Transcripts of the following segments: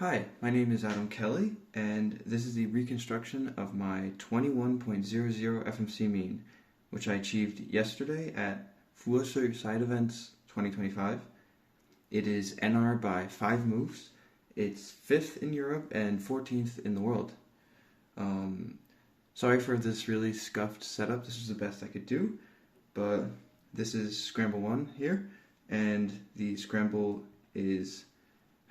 Hi, my name is Adam Kelly, and this is the reconstruction of my 21.00 FMC mean, which I achieved yesterday at Furesø Side Events 2025. It is NR by 5 moves. It's 5th in Europe and 14th in the world. Sorry for this really scuffed setup. This is the best I could do, but this is scramble 1 here, and the scramble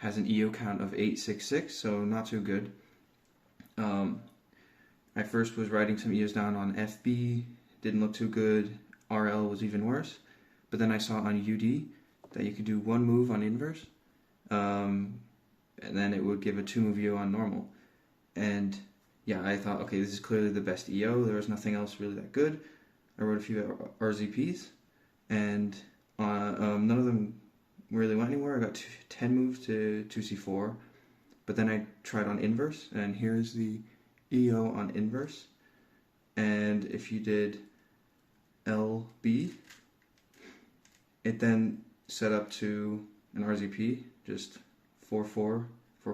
has an EO count of 866, so not too good. I first was writing some EOs down on FB, didn't look too good. RL was even worse, but then I saw on UD that you could do one move on inverse, and then it would give a 2 move EO on normal. And yeah, I thought, okay, this is clearly the best EO. There was nothing else really that good. I wrote a few RZPs, and none of them really went anywhere. I got 10 moves to 2C4, but then I tried on inverse, and here's the EO on inverse. And if you did LB, it then set up to an RZP, just 4-4, 4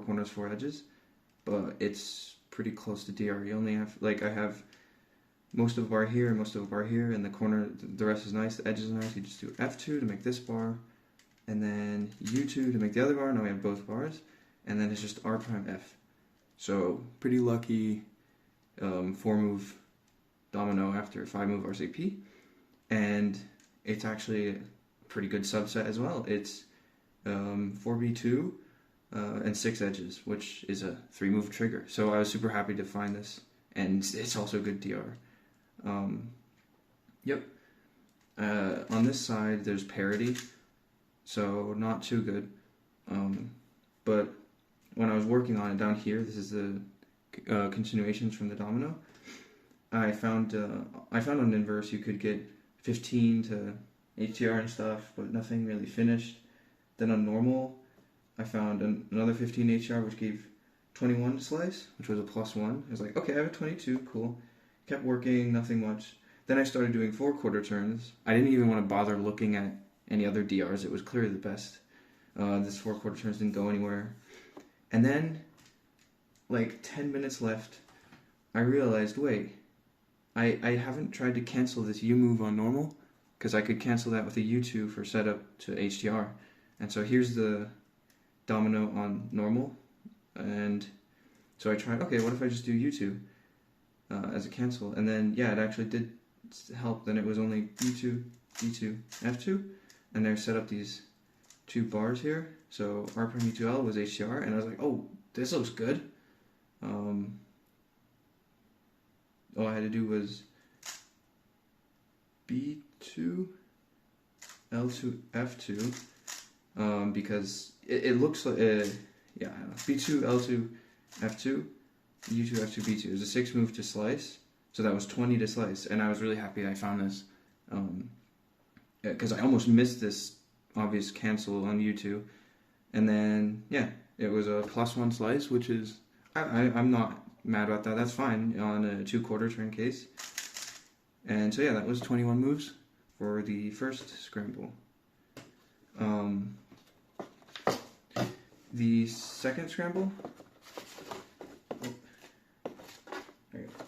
corners, 4 edges, but it's pretty close to DR. You only have, I have most of a bar here and most of a bar here, and the corner, the rest is nice, the edges are nice. You just do F2 to make this bar, and then U2 to make the other bar. Now we have both bars, and then it's just R prime F. So pretty lucky 4-move domino after 5-move RCP, and it's actually a pretty good subset as well. It's 4B2 and 6 edges, which is a 3-move trigger. So I was super happy to find this, and it's also good DR. Yep. On this side, there's parity. So not too good, but when I was working on it down here, this is the continuations from the domino. I found on inverse you could get 15 to HTR and stuff, but nothing really finished. Then on normal, I found another 15 HTR, which gave 21 to slice, which was a +1. I was like, okay, I have a 22, cool. Kept working, nothing much. Then I started doing 4/4 turns. I didn't even want to bother looking at any other DRs. It was clearly the best. This 4/4 turns didn't go anywhere. And then, 10 minutes left, I realized, wait, I haven't tried to cancel this U move on normal, because I could cancel that with a U2 for setup to HDR. And so here's the domino on normal. And so I tried, okay, what if I just do U2 as a cancel? And then, yeah, it actually did help. Then it was only U2, D2, F2. And I set up these 2 bars here. So R prime U2L was HDR, and I was like, oh, this looks good. All I had to do was B2, L2, F2, because it looks like, yeah, I don't know, B2, L2, F2, U2, F2, B2. It was a 6-move to slice, so that was 20 to slice, and I was really happy I found this. Because I almost missed this obvious cancel on U2, and then yeah, it was a +1 slice, which is I'm not mad about that. That's fine on a 2/4 turn case. And so yeah, that was 21 moves for the first scramble. The second scramble. There you go.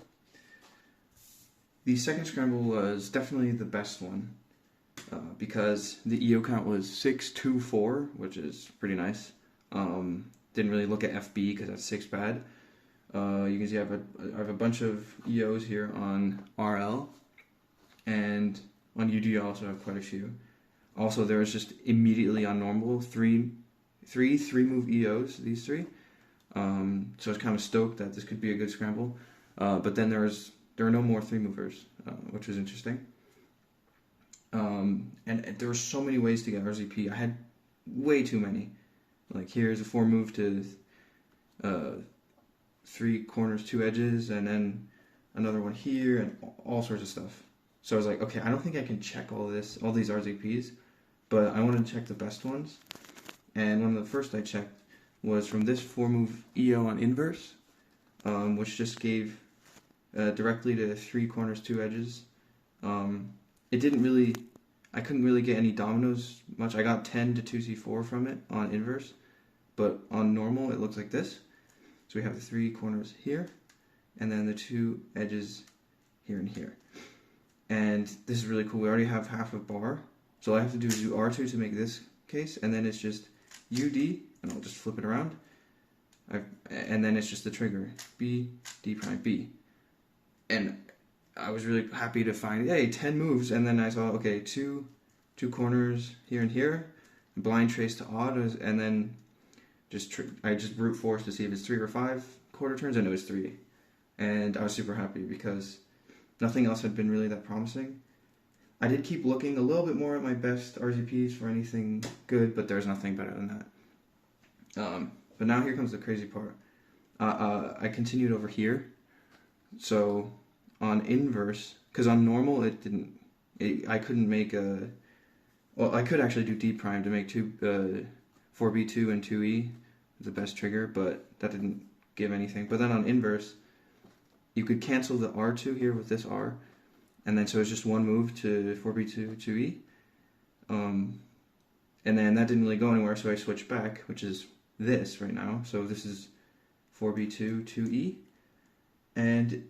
The second scramble was definitely the best one. Because the EO count was 624, which is pretty nice. Didn't really look at FB because that's 6 bad. You can see I have a bunch of EOs here on RL, and on UD I also have quite a few. Also, there was just immediately on normal 3-move EOs, these 3. So I was kind of stoked that this could be a good scramble. But then there are no more 3-movers, which was interesting. And there were so many ways to get RZP. I had way too many. Here's a 4-move to 3 corners, 2 edges, and then another one here, and all sorts of stuff. So I was like, okay, I don't think I can check all these RZPs, but I wanted to check the best ones. And one of the first I checked was from this 4-move EO on inverse, which just gave directly to 3 corners, 2 edges. It didn't really, I couldn't really get any dominoes much. I got 10 to 2C4 from it on inverse, but on normal it looks like this. So we have the 3 corners here, and then the 2 edges here and here. And this is really cool. We already have half a bar, so all I have to do is do R2 to make this case, and then it's just UD, and I'll just flip it around, and then it's just the trigger, B, D prime, B. And I was really happy to find, hey, 10 moves, and then I saw, okay, two corners here and here, blind trace to odd, and then I just brute force to see if it's 3 or 5 quarter turns, and it was 3. And I was super happy because nothing else had been really that promising. I did keep looking a little bit more at my best RZPs for anything good, but there's nothing better than that. But now here comes the crazy part. I continued over here. So on inverse, because on normal I couldn't make well, I could actually do D prime to make 4B2 and 2E, the best trigger, but that didn't give anything. But then on inverse, you could cancel the R2 here with this R, and then so it's just one move to 4B2, 2E. And then that didn't really go anywhere, so I switched back, which is this right now. So this is 4B2, 2E, and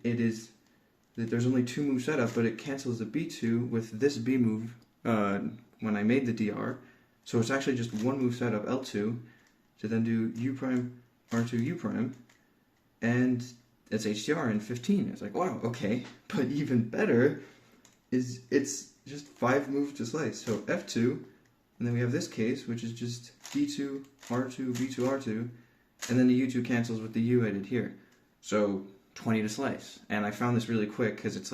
there's only 2 move setup, but it cancels the B2 with this B move when I made the DR. So it's actually just one move setup, L2, to then do U prime, R2, U prime, and it's HDR in 15. It's like, wow, okay. But even better is it's just 5 moves to slice. So F2, and then we have this case, which is just D2, R2, B2, R2, and then the U2 cancels with the U I did here. So 20 to slice. And I found this really quick because it's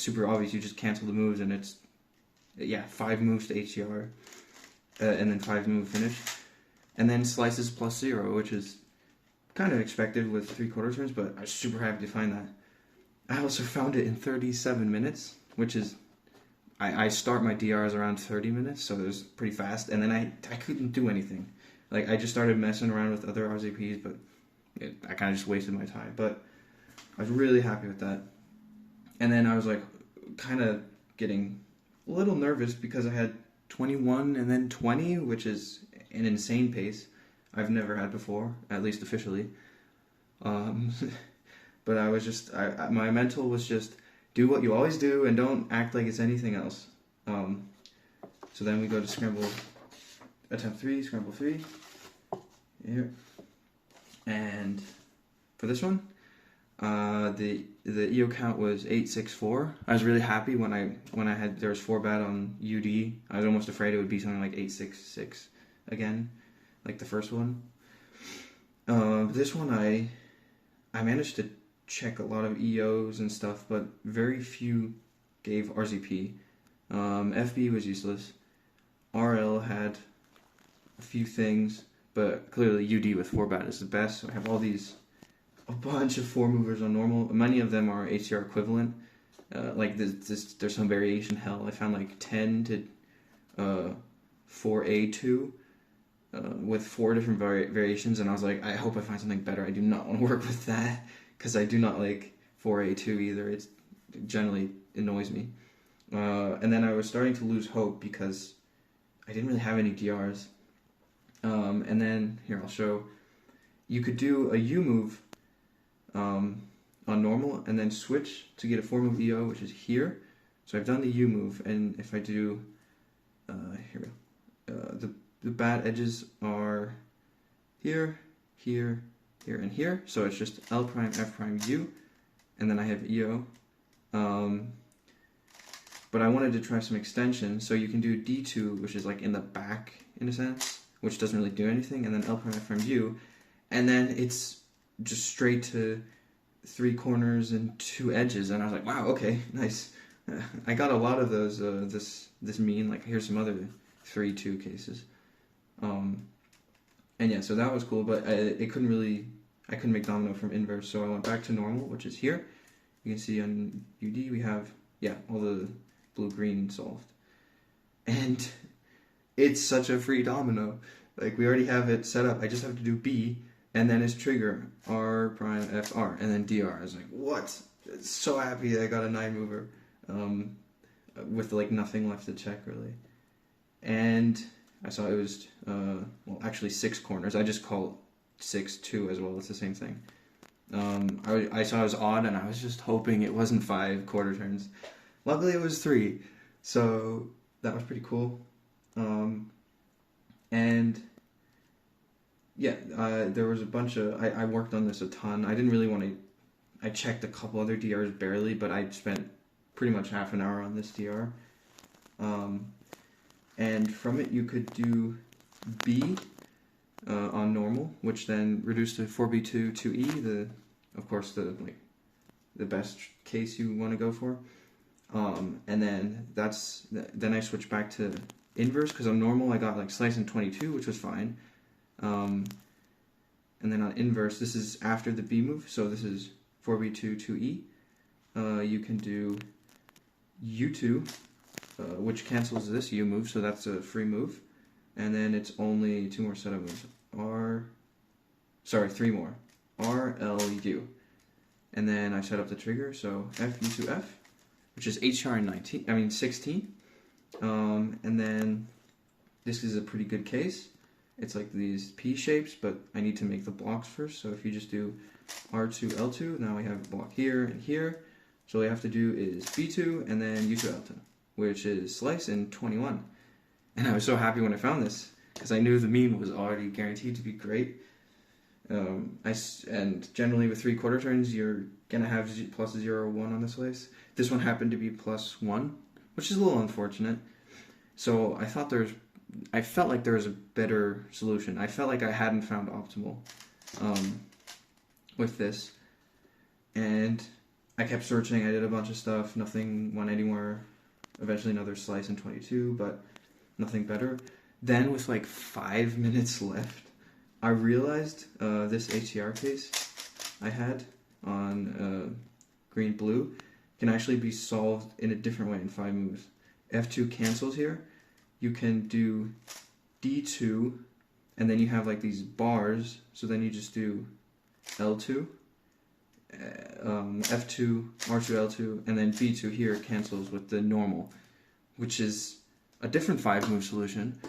super obvious. You just cancel the moves and it's, 5 moves to HDR, and then 5 move finish. And then slices plus 0, which is kind of expected with 3 quarter turns, but I was super happy to find that. I also found it in 37 minutes, which is, I start my DRs around 30 minutes, so it was pretty fast, and then I couldn't do anything. Like, I just started messing around with other RZPs, but I kind of just wasted my time. But I was really happy with that. And then I was like, kind of getting a little nervous because I had 21 and then 20, which is an insane pace I've never had before, at least officially. But I was just, my mental was just, do what you always do and don't act like it's anything else. So then we go to scramble, attempt 3, scramble 3, here. And for this one, the EO count was 864. I was really happy when there was 4 bad on UD. I was almost afraid it would be something like 866 again, like the first one. This one I managed to check a lot of EOs and stuff, but very few gave RZP. FB was useless. RL had a few things, but clearly UD with 4 bat is the best. So I have a bunch of 4 movers on normal. Many of them are HDR equivalent. Like there's some variation. Hell, I found like 10 to 4A2 with 4 different variations, and I was like, I hope I find something better. I do not want to work with that because I do not like 4A2 either. It generally annoys me. And then I was starting to lose hope because I didn't really have any DRs. And then here I'll show. You could do a U move on normal and then switch to get a 4 move EO, which is here. So I've done the U move, and if I do here we go. The bad edges are here, here, here, and here. So it's just L prime, F prime, U, and then I have EO. But I wanted to try some extension, so you can do D2, which is like in the back in a sense, which doesn't really do anything, and then L prime, F prime, U, and then it's just straight to 3 corners and 2 edges, and I was like, wow, okay, nice. I got a lot of those, this mean, like here's some other 3-2 cases. And yeah, so that was cool, but I couldn't make domino from inverse, so I went back to normal, which is here. You can see on UD we have, all the blue-green solved. And it's such a free domino. Like, we already have it set up. I just have to do B, and then it's trigger, R prime, F, R, and then DR. I was like, what? So happy that I got a 9 mover, with like nothing left to check, really. And I saw it was, well, actually 6 corners. I just call it 6-2 as well. It's the same thing. I saw it was odd, and I was just hoping it wasn't 5 quarter turns. Luckily, it was 3, so that was pretty cool. And yeah, there was a bunch of, I worked on this a ton. I didn't really want to, I checked a couple other DRs barely, but I spent pretty much half an hour on this DR. And from it you could do B on normal, which then reduced to 4B2 2E, of course the best case you want to go for. And then then I switched back to inverse, because on normal I got like slice in 22, which was fine. And then on inverse, this is after the B move, so this is 4B2 2E. You can do U2, which cancels this U move, so that's a free move. And then it's only 2 more setup moves. 3 more. R, L, U. And then I set up the trigger, so F, U to F, which is HR 16. And then this is a pretty good case. It's like these P shapes, but I need to make the blocks first. So if you just do R2, L2, now we have a block here and here. So all you have to do is B2 and then U2, L2, which is slice in 21. And I was so happy when I found this, because I knew the mean was already guaranteed to be great. And generally with 3 quarter turns, you're gonna have plus 0 or 1 on the slice. This one happened to be plus 1, which is a little unfortunate. So I felt like there was a better solution. I felt like I hadn't found optimal with this, and I kept searching. I did a bunch of stuff. Nothing went anywhere. Eventually another slice in 22, but nothing better. Then with like 5 minutes left, I realized this ATR case I had on green-blue can actually be solved in a different way in 5 moves. F2 cancels here. You can do D2, and then you have like these bars, so then you just do L2, F2, R2, L2, and then B2 here cancels with the normal, which is a different 5 move solution,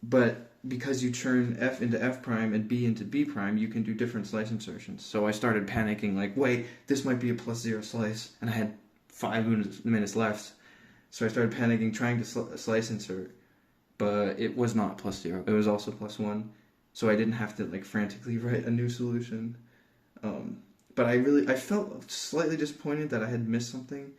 but because you turn F into F prime and B into B prime, you can do different slice insertions. So I started panicking, like, wait, this might be a plus 0 slice, and I had 5 minutes left. So I started panicking, trying to slice insert, but it was not plus 0. It was also plus 1, so I didn't have to like frantically write a new solution. But I felt slightly disappointed that I had missed something,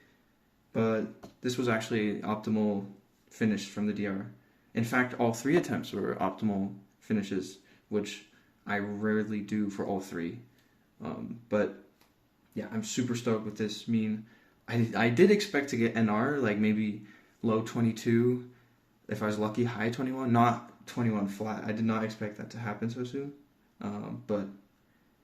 but this was actually optimal finish from the DR. In fact, all 3 attempts were optimal finishes, which I rarely do for all 3. But yeah, I'm super stoked with this mean. I did expect to get NR, like maybe low 22, if I was lucky, high 21, not 21 flat. I did not expect that to happen so soon. But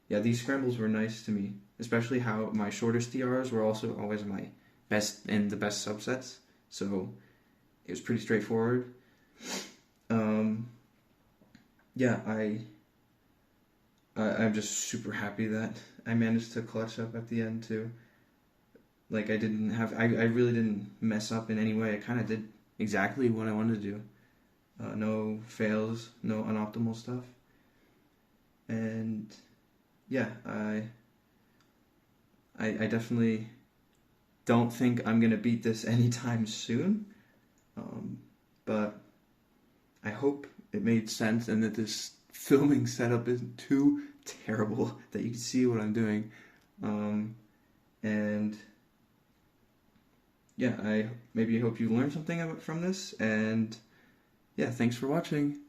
yeah, these scrambles were nice to me, especially how my shortest DRs were also always my best in the best subsets. So it was pretty straightforward. Yeah, I'm just super happy that I managed to clutch up at the end too. Like I really didn't mess up in any way. I kind of did exactly what I wanted to do. No fails, no unoptimal stuff. And yeah, I definitely don't think I'm gonna beat this anytime soon. But I hope it made sense and that this filming setup isn't too terrible, that you can see what I'm doing. And yeah, I maybe hope you learned something from this, and yeah, thanks for watching.